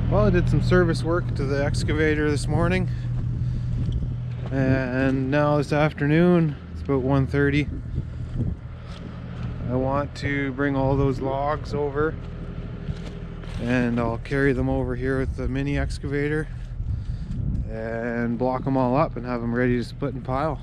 Well, I did some service work to the excavator this morning, and now this afternoon, it's about 1:30. I want to bring all those logs over, and I'll carry them over here with the mini excavator and block them all up and have them ready to split and pile.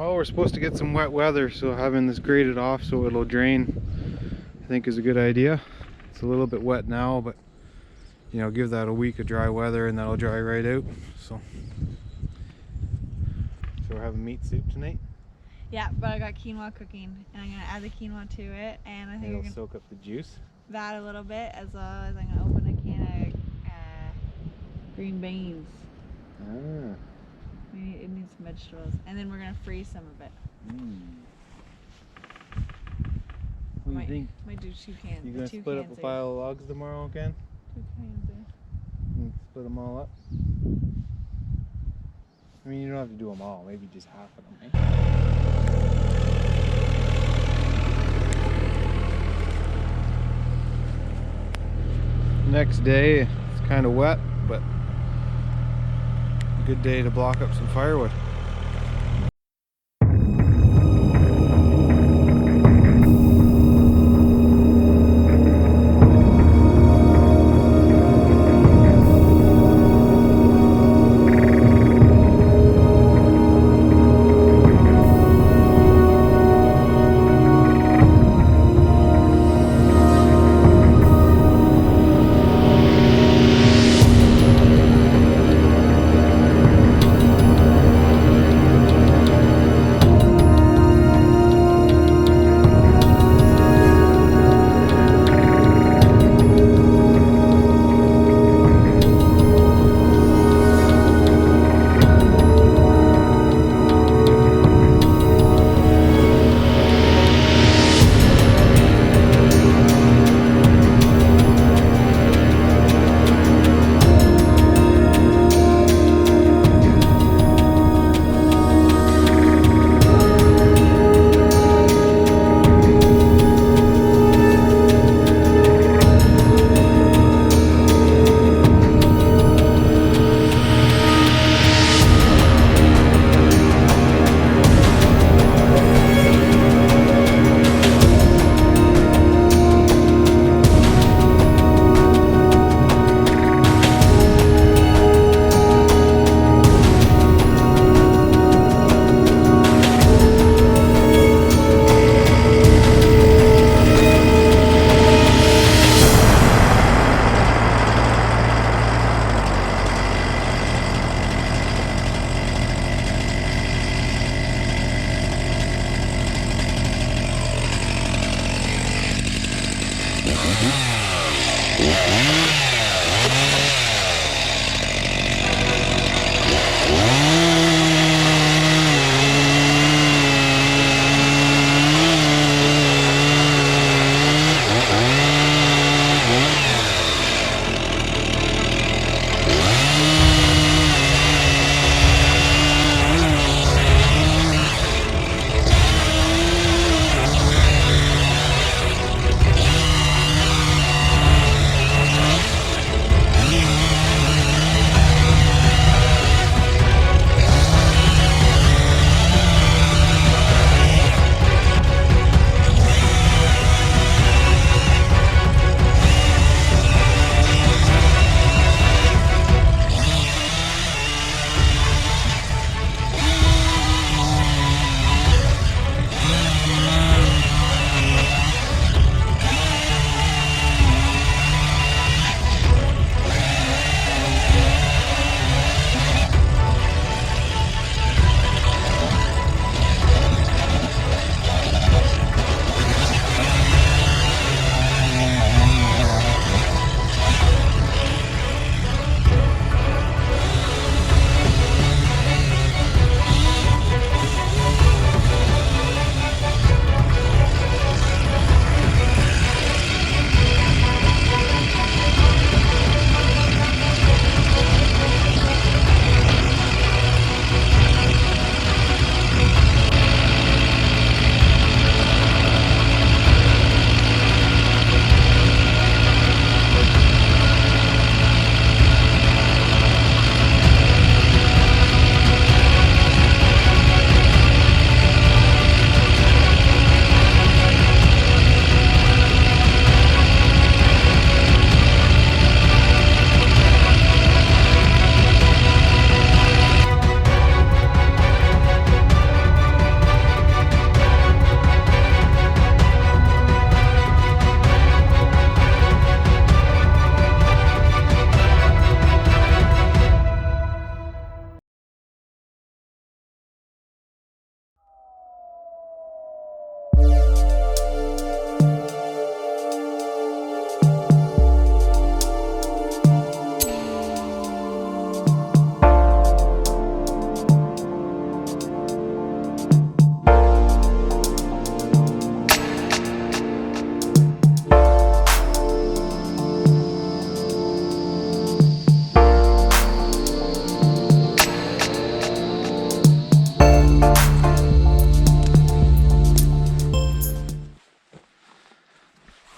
Well, we're supposed to get some wet weather, so having this graded off so it'll drain, I think, is a good idea. It's a little bit wet now, but you know, give that a week of dry weather and that'll dry right out. So we're having meat soup tonight. Yeah, but I got quinoa cooking, and I'm gonna add the quinoa to it, and I think it'll soak up the juice. That a little bit, as well as I'm gonna open a can of green beans. Ah. It needs some vegetables, and then we're gonna freeze some of it. What do you think? Might do 2 cans. You gonna split up a pile of logs tomorrow again? 2 cans. And split them all up? I mean, you don't have to do them all, maybe just half of them, eh? Next day, it's kind of wet, but a good day to block up some firewood.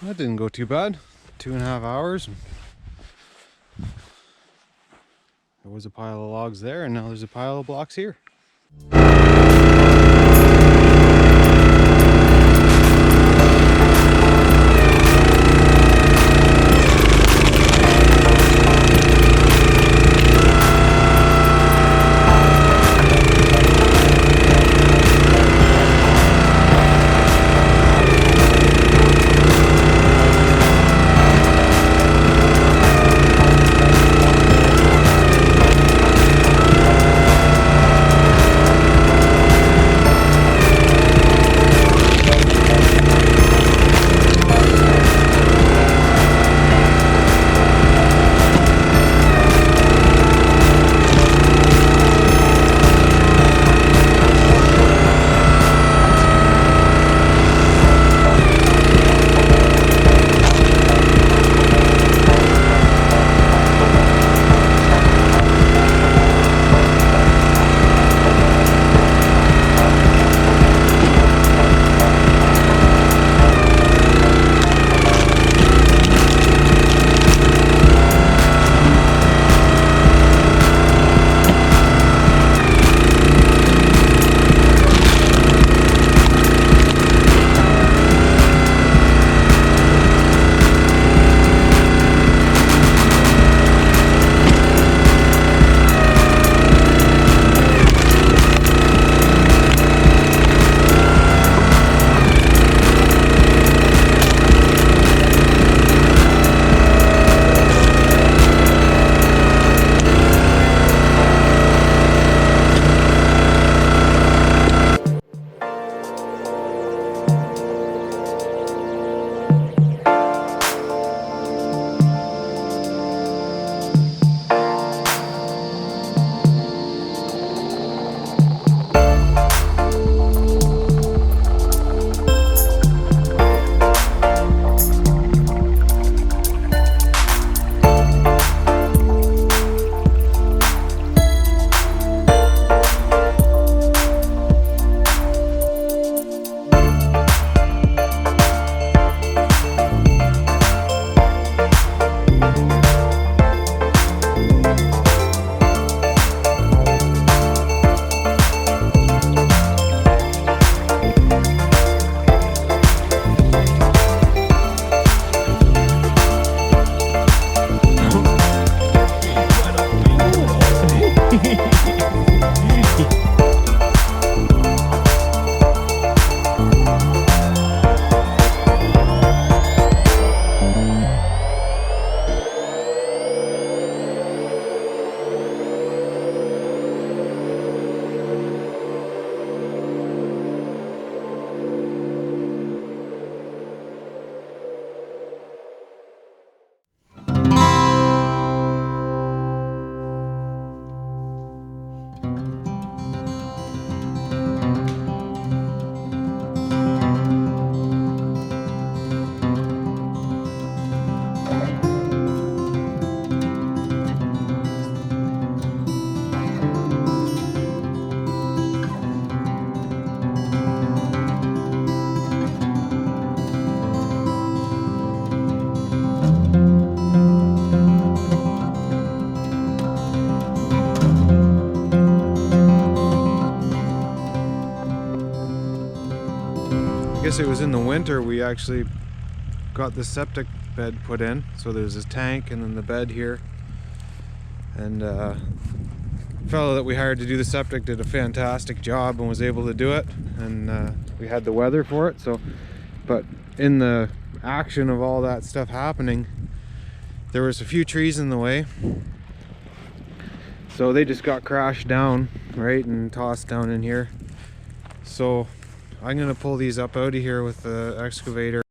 That didn't go too bad. 2.5 hours. There was a pile of logs there, and now there's a pile of blocks here. I guess it was in the winter we actually got the septic bed put in. So there's this tank and then the bed here. And the fellow that we hired to do the septic did a fantastic job and was able to do it. And we had the weather for it. So, but in the action of all that stuff happening, there was a few trees in the way. So they just got crashed down, right, and tossed down in here. So I'm gonna pull these up out of here with the excavator.